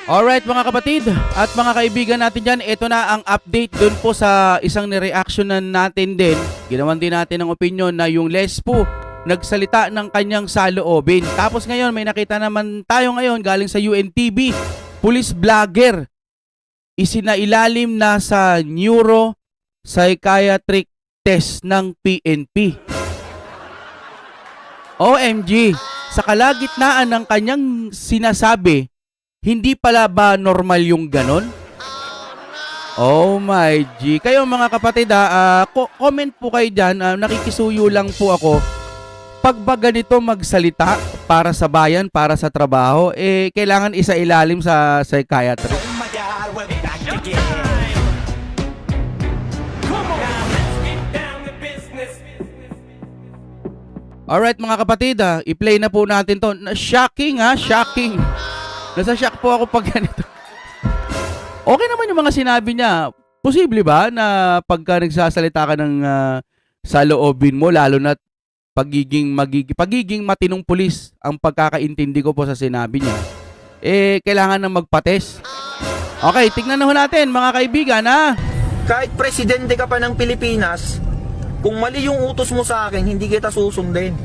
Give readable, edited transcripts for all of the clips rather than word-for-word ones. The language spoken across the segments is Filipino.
Alright mga kapatid at mga kaibigan natin dyan, ito na ang update dun po sa isang nireactionan natin din. Ginawan din natin ng opinion na yung Lespo nagsalita ng kanyang saloobin. Tapos ngayon may nakita naman tayo ngayon galing sa UNTV, police vlogger, isinailalim na sa neuropsychiatric test ng PNP. OMG, sa kalagitnaan ng kanyang sinasabi, hindi pala ba normal yung ganon? Oh my G. Kayo mga kapatid comment po kayo dyan. Nakikisuyo lang po ako. Pag ba ganito magsalita para sa bayan, para sa trabaho, kailangan isa ilalim sa psychiatry. Oh my God, we're back again. Come on, now let's get down to business. Alright mga kapatid, i-play na po natin to. Shocking shocking. Nasa shock po ako pag ganito. Okay naman yung mga sinabi niya. Posible ba na pagka nagsasalita ka ng saloobin mo, lalo na pagiging matinong pulis ang pagkakaintindi ko po sa sinabi niya, kailangan na magpates. Okay, tignan na ho natin mga kaibigan Kahit presidente ka pa ng Pilipinas, kung mali yung utos mo sa akin, hindi kita susundin.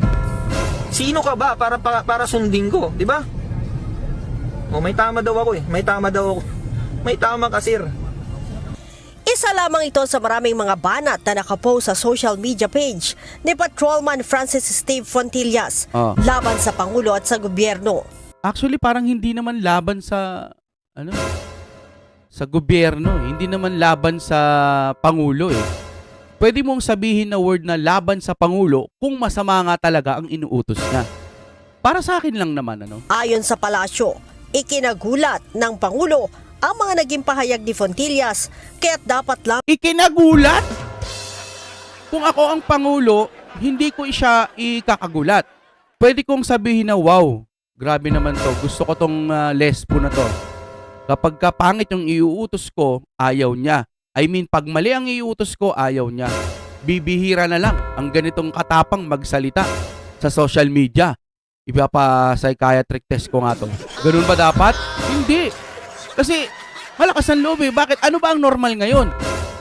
Sino ka ba para sundin ko, di ba? O may tama daw ako May tama ka, sir. Isa lamang ito sa maraming mga banat na nakapost sa social media page ni Patrolman Francis Steve Fontillas laban sa Pangulo at sa gobyerno. Actually, parang hindi naman laban sa sa gobyerno, hindi naman laban sa Pangulo Pwede mong sabihin na word na laban sa Pangulo kung masama nga talaga ang inuutos niya. Para sa akin lang naman Ayon sa palasyo, ikinagulat ng Pangulo ang mga naging pahayag ni Fontillas, kaya't dapat lang Ikinagulat? Kung ako ang Pangulo, hindi ko siya ikakagulat. Pwede kong sabihin na, wow, grabe naman to. Gusto ko tong Lespo na to. Kapag kapangit yung iuutos ko, ayaw niya. I mean, pag mali ang iuutos ko, ayaw niya. Bibihira na lang ang ganitong katapang magsalita sa social media. Ipapa-psychiatric test ko nga to. Ganun ba dapat? Hindi. Kasi malakas ang loob Bakit? Ano ba ang normal ngayon?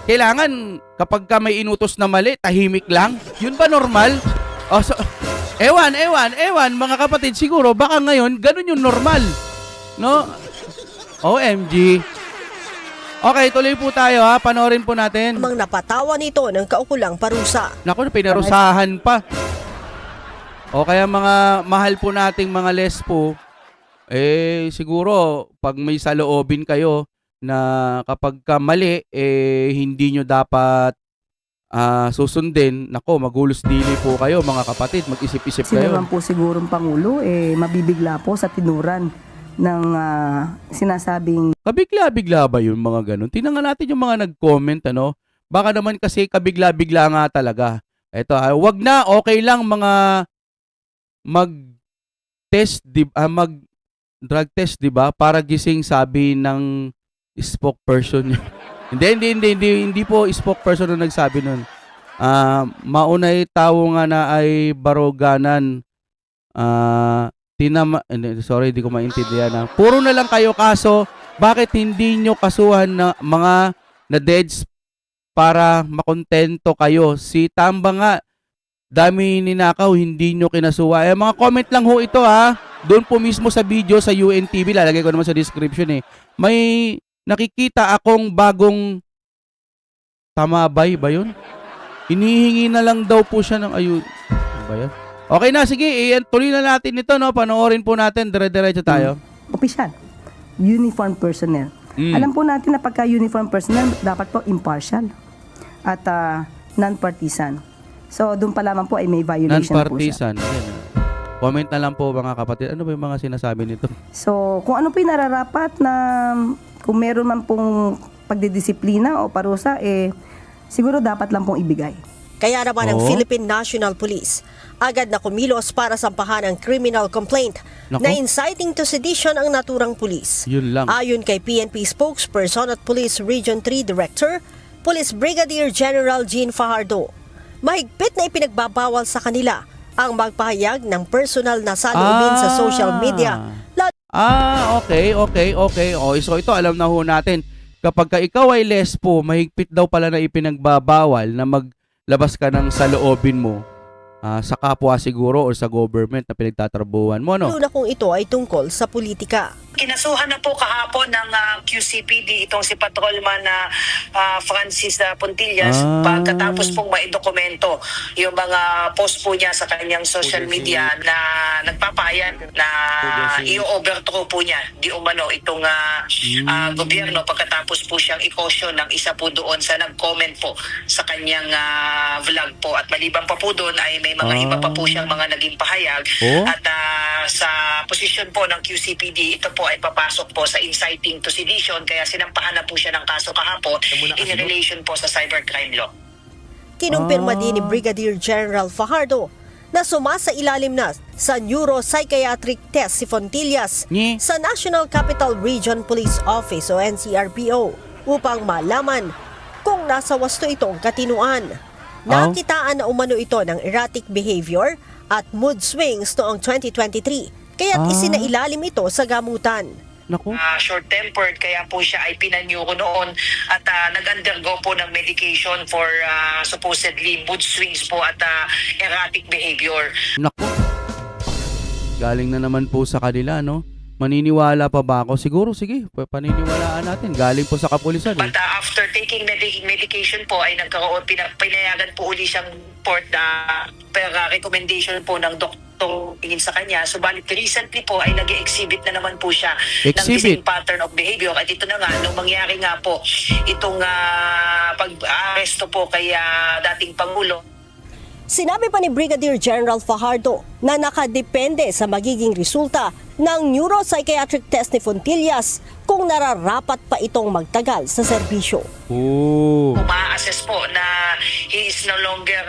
Kailangan kapag ka may inutos na mali, tahimik lang? Yun ba normal? Ewan, mga kapatid, siguro baka ngayon, ganun yung normal. No? OMG. Okay, tuloy po tayo Panoorin po natin. mang napatawa nito ng kaukulang parusa. Naku, pinarusahan pa. O kaya mga mahal po nating mga Lespo, siguro pag may saloobin kayo na kapag ka mali, hindi nyo dapat susundin. Nako, magulos dili po kayo mga kapatid, mag-isip-isip Sino kayo. naman po sigurong Pangulo, mabibigla po sa tinuran ng sinasabing Kabigla-bigla ba yung mga ganun? Tingnan nga natin yung mga nag-comment, Baka naman kasi kabigla-bigla nga talaga. Eto, wag na, okay lang mga mag-test, mag-drug test, di ba? Para gising, sabi ng spokesperson. Hindi po spokesperson na nagsabi nun. Maunay tao nga na ay baroganan. Sorry, di ko maintindihan Puro na lang kayo kaso, bakit hindi nyo kasuhan na mga na-deads para makontento kayo? Si Tamba nga, dami ninakaw, hindi nyo kinasuha. Mga comment lang ho ito Doon po mismo sa video sa UNTV, lalagay ko naman sa description May nakikita akong bagong tamabay ba yun? Hinihingi na lang daw po siya ng ayun. Ano ba yun? Okay na, sige, tuloy na natin ito, panoorin po natin, dire-diretso tayo. opisyal, uniform personnel. Alam po natin na pagka uniform personnel, dapat po impartial at non-partisan. So, doon pa lamang po ay may violation po siya. Non-partisan. Comment na lang po mga kapatid, ano ba yung mga sinasabi nito? So, kung ano po yung nararapat na kung meron man pong pagdidisiplina o parusa, siguro dapat lang pong ibigay. Kaya naman ang Philippine National Police agad na kumilos para sampahan ang criminal complaint na inciting to sedition ang naturang pulis. Yun lang. Ayon kay PNP spokesperson at Police Region 3 Director, Police Brigadier General Jean Fajardo, mahigpit na ipinagbabawal sa kanila ang magpahayag ng personal na saloobin sa social media. Okay. O, so ito, alam na ho natin. Kapag ka ikaw ay lespo, mahigpit daw pala na ipinagbabawal na maglabas ka ng saloobin mo sa kapwa siguro o sa government na pinagtatrabuhan mo, no? Lalo na kung ito ay tungkol sa politika. Kinasuhan na po kahapon ng QCPD itong si Patrolman na Francis Pontillas pagkatapos pong maidokumento yung mga post po niya sa kanyang social media na nagpapayan na i-overthrow po niya di umano itong gobyerno pagkatapos po siyang i-caution ng isa po doon sa nag-comment po sa kanyang vlog po at maliban pa po doon ay may mga iba pa po siyang mga naging pahayag at sa posisyon po ng QCPD ito po ay papasok po sa inciting to sedition kaya sinampahan na po siya ng kaso kahapon in relation po sa cybercrime law. Kinumpirma din ni Brigadier General Fajardo na sumasailalim na sa neuropsychiatric test si Fontillas Nye. sa National Capital Region Police Office o NCRPO upang malaman kung nasa wasto itong katinuan. Nakitaan na umano ito ng erratic behavior at mood swings noong 2023 kaya't isinailalim ito sa gamutan. Naku. Short-tempered kaya po siya ay pinanyuko noon at nag-undergo po ng medication for supposedly mood swings po at erratic behavior. Naku. Galing na naman po sa kanila, no? Maniniwala pa ba ako? Siguro, sige, paniniwalaan natin. Galing po sa kapulisan. But after taking medication po ay nagkaroon, pinayagan po uli siyang port per recommendation po ng doktor tingin sa kanya. Subalit recently po ay nag-exhibit na naman po siya ng the same pattern of behavior. At ito na nga, nung mangyari nga po itong pag-aresto po kay dating Pangulo. Sinabi pa ni Brigadier General Fajardo na nakadepende sa magiging resulta ng neuropsychiatric test ni Fontillas kung nararapat pa itong magtagal sa serbisyo. Ma-assess po na he is no longer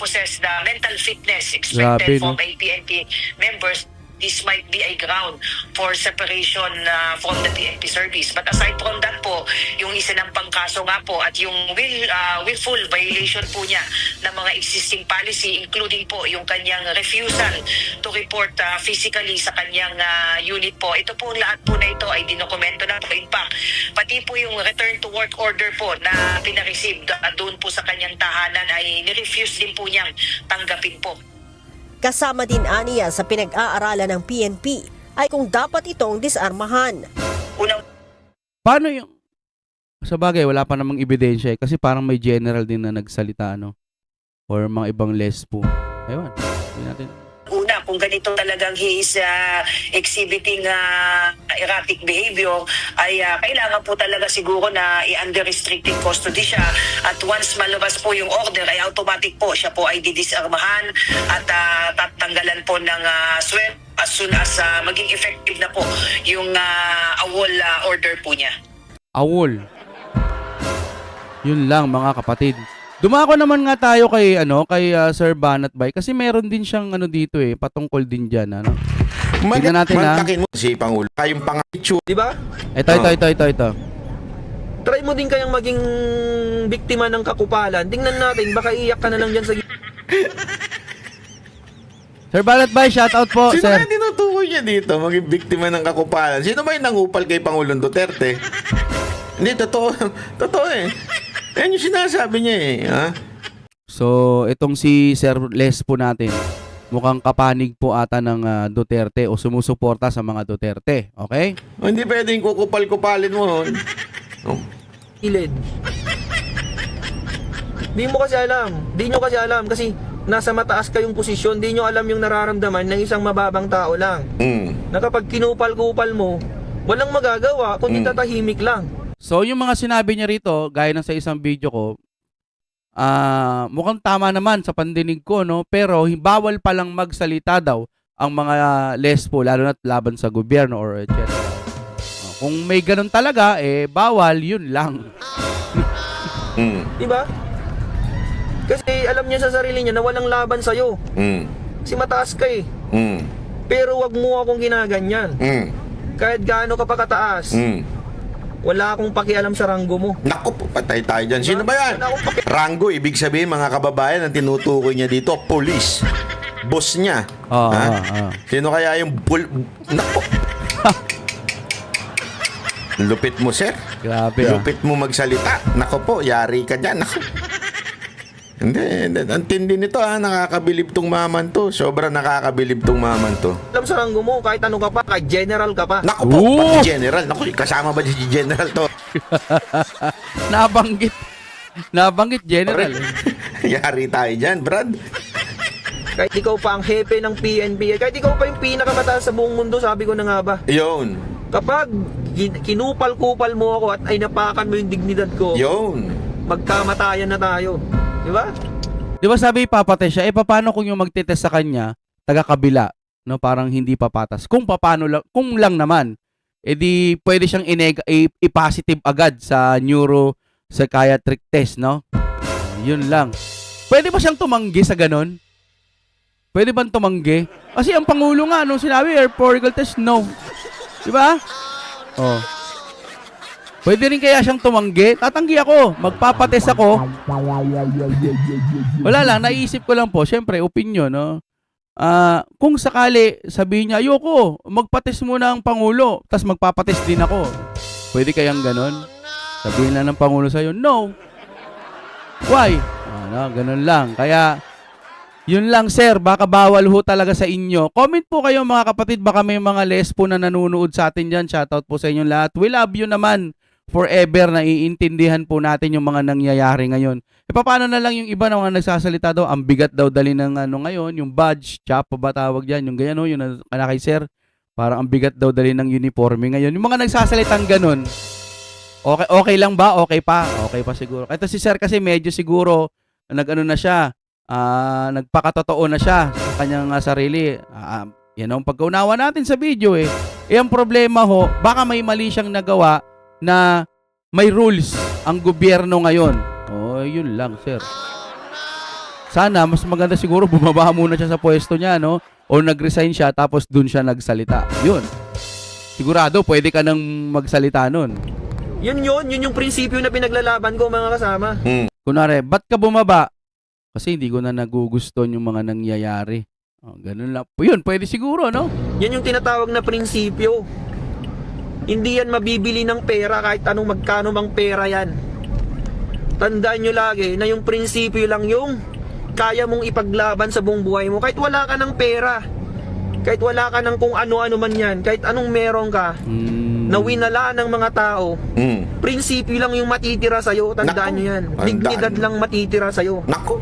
possess the mental fitness expected from PNP members. This might be a ground for separation from the PNP service. But aside from that po, yung isinampang kaso nga po at yung willful violation po niya ng mga existing policy, including po yung kanyang refusal to report physically sa kanyang unit po. Ito po lahat po na ito ay dinokumento na po. In fact, pati po yung return to work order po na pinareceive doon po sa kanyang tahanan ay nirefuse din po niyang tanggapin po. Kasama din aniya sa pinag-aaralan ng PNP ay kung dapat itong disarmahan. Paano yung... Sa bagay, wala pa namang ebidensya kasi parang may general din na nagsalita, no? Or mga ibang lespo. Ewan, hindi natin... Una, kung ganito talagang he is exhibiting erratic behavior, ay kailangan po talaga siguro na i-under restricted custody siya. At once malabas po yung order, ay automatic po siya po ay didisarmahan at tatanggalan po ng sweldo as soon as maging effective na po yung AWOL order po niya. AWOL. Yun lang mga kapatid. Dumako naman nga tayo kay Sir Banat Bay kasi meron din siyang dito patungkol din diyan Tingnan natin Mantakin mo si Pangulo. Kayong pangitsyo. Di ba? Ito. Try mo din kayang maging biktima ng kakupalan. Tingnan natin, baka iyak ka na lang dyan sa... Sir Banat Bay, shout out po, Sino sir. kaya tinutukoy niya dito? Maging biktima ng kakupalan. Sino ba yung nangupal kay Pangulong Duterte? Hindi, totoo. Totoo Yan yung sinasabi niya ha? So, itong si Sir Lespo natin, mukhang kapanig po ata ng Duterte o sumusuporta sa mga Duterte. Okay? Hindi pwedeng kukupal-kupalin mo. Ilid. Di mo kasi alam. Di nyo kasi alam kasi nasa mataas kayong posisyon. Di nyo alam yung nararamdaman ng isang mababang tao lang. Na kapag kinupal-kupal mo, walang magagawa kundi tatahimik lang. So, yung mga sinabi niya rito, gaya ng sa isang video ko, mukhang tama naman sa pandinig ko, no? Pero bawal palang magsalita daw ang mga lespo, lalo na laban sa gobyerno or etc. Kung may ganun talaga, bawal, yun lang. Diba? Kasi alam niya sa sarili niya na walang laban sa'yo. Kasi mataas ka Pero wag mo akong ginaganyan. Kahit gaano ka pa kataas. Wala akong pakialam sa ranggo mo. Naku, patay tayo dyan. Sino ba yan? Ranggo, ibig sabihin mga kababayan, ang tinutukoy niya dito, police. boss niya. Oo, Ha? oo. Sino kaya yung Nako. Lupit mo, sir. Grabe ah. Lupit mo magsalita. Nako po, yari ka dyan. Nako. Hindi. Ang tindi nito nakakabilib tong maman to. Sobra nakakabilib tong maman to. Alam sa ranggo mo, kahit ano ka pa, kahit general ka pa. Nako po, Oo. pati general. Nako, kasama ba si general to? Nabanggit. Nabanggit general. Yari tayo dyan, Brad. Kahit ikaw pa ang hepe ng PNP, kahit ikaw pa yung pinakamataas sa buong mundo, sabi ko na nga ba. Yun. Kapag kinupal-kupal mo ako at ay napakan mo yung dignidad ko, Yun. magkamatayan na tayo. Di ba? Di ba sabi ipapatest siya, paano kung yung magtitest sa kanya, taga-kabila, no? Parang hindi papatas. Kung paano lang, kung lang naman, di pwede siyang i-positive agad sa neuropsychiatric test, no? Yun lang. Pwede ba siyang tumanggi sa ganon? Pwede bang tumanggi? Kasi ang Pangulo nga, nung sinabi, air particle test, no. Di ba? Oh. Pwede rin kaya siyang tumanggi? Tatanggi ako. Magpapatest ako. Wala lang, naisip ko lang po. Siyempre, opinion, no? Kung sakali, sabihin niya, ayoko, magpatest muna ang Pangulo, tapos magpapatest din ako. Pwede kayang ganon? Sabihin lang ng Pangulo sa'yo, no. Why? Ganon lang. Kaya, yun lang sir, baka bawal ho talaga sa inyo. Comment po kayo mga kapatid, baka may mga lespo na nanonood sa atin dyan. Shoutout po sa inyong lahat. We love you naman forever na iintindihan po natin yung mga nangyayari ngayon. Paano na lang yung iba na mga nagsasalita daw, ang bigat daw dali ng ngayon, yung badge, chapa ba tawag dyan, yung ganyan o, yung kay sir, parang ang bigat daw dali ng uniforme ngayon. Yung mga nagsasalitang ganun, okay lang ba? Okay pa siguro. Ito si sir kasi medyo siguro, nag-ano na siya, nagpakatotoo na siya sa kanyang sarili. Yan ang pagkaunawa natin sa video eh. Ang problema ho, baka may mali siyang nagawa na may rules ang gobyerno ngayon. Yun lang, sir. Sana, mas maganda siguro bumaba muna siya sa pwesto niya, no? O nag-resign siya, tapos dun siya nagsalita. Yun. Sigurado, pwede ka nang magsalita nun. Yun yung prinsipyo na pinaglalaban ko mga kasama. Kunwari, ba't ka bumaba? Kasi hindi ko na nagugustuhan yung mga nangyayari. Ganun lang. Yun, pwede siguro, no? Yan yung tinatawag na prinsipyo. Hindi yan mabibili ng pera kahit anong magkano mang pera yan. Tandaan nyo lagi na yung prinsipyo lang yung kaya mong ipaglaban sa buong buhay mo. Kahit wala ka ng pera, kahit wala ka ng kung ano-ano man yan, kahit anong meron ka, na winala ng mga tao, prinsipyo lang yung matitira sa'yo. Tandaan nyo yan. Dignidad lang matitira sa'yo. Nako.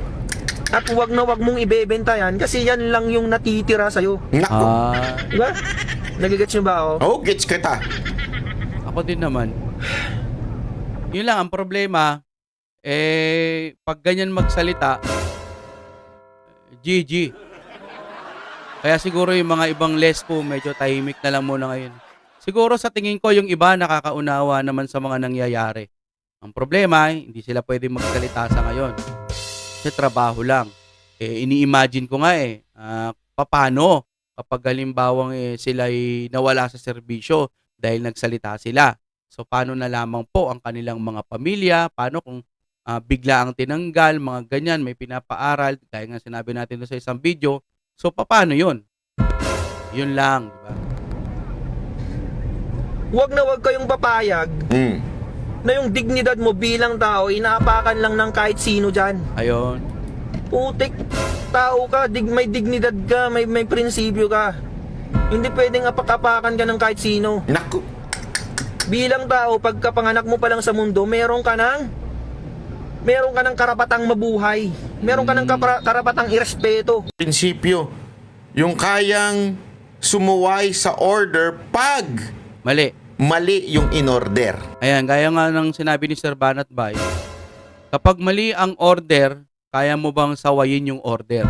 At wag na wag mong ibebenta yan kasi yan lang yung natitira sa'yo. Nako. Diba? Nagigets nyo ba ako? Oh, gets kita. Ako din naman. Yun lang, ang problema, pag ganyan magsalita, GG. Kaya siguro yung mga ibang lespo, medyo tahimik na lang muna ngayon. Siguro sa tingin ko, yung iba nakakaunawa naman sa mga nangyayari. Ang problema, hindi sila pwede magsalita sa ngayon. Kasi trabaho lang. Ini-imagine ko nga paano kapag halimbawang sila'y nawala sa serbisyo dahil nagsalita sila. So, paano na lamang po ang kanilang mga pamilya? Paano kung bigla ang tinanggal, mga ganyan, may pinapaaral, gaya nga sinabi natin sa isang video. So, paano yun? Yun lang, di ba? Wag na wag kayong papayag na yung dignidad mo bilang tao, inaapakan lang ng kahit sino dyan. Ayun. Putik, tao ka, may dignidad ka, may prinsipyo ka. Hindi pwedeng apak-apakan ka ng kahit sino. Nako. Bilang tao, pagkapanganak mo pa lang sa mundo, meron ka ng karapatang mabuhay. Meron ka ng karapatang irespeto. Prinsipyo. Yung kayang sumuway sa order pag mali yung in-order. Ayan, gaya nga ng sinabi ni Sir Banat Bay, kapag mali ang order, kaya mo bang sawayin yung order?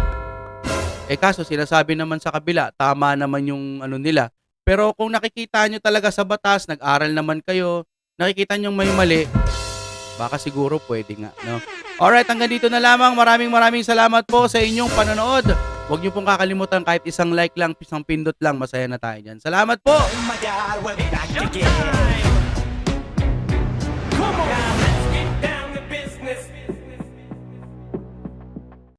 Kaso sinasabi naman sa kabila, tama naman yung nila. Pero kung nakikita nyo talaga sa batas, nag-aral naman kayo, nakikita nyo may mali, baka siguro pwede nga, no? Alright, hanggang dito na lamang. Maraming salamat po sa inyong panonood. Huwag nyo pong kakalimutan kahit isang like lang, isang pindot lang, masaya na tayo dyan. Salamat po! Oh my God, we're back again.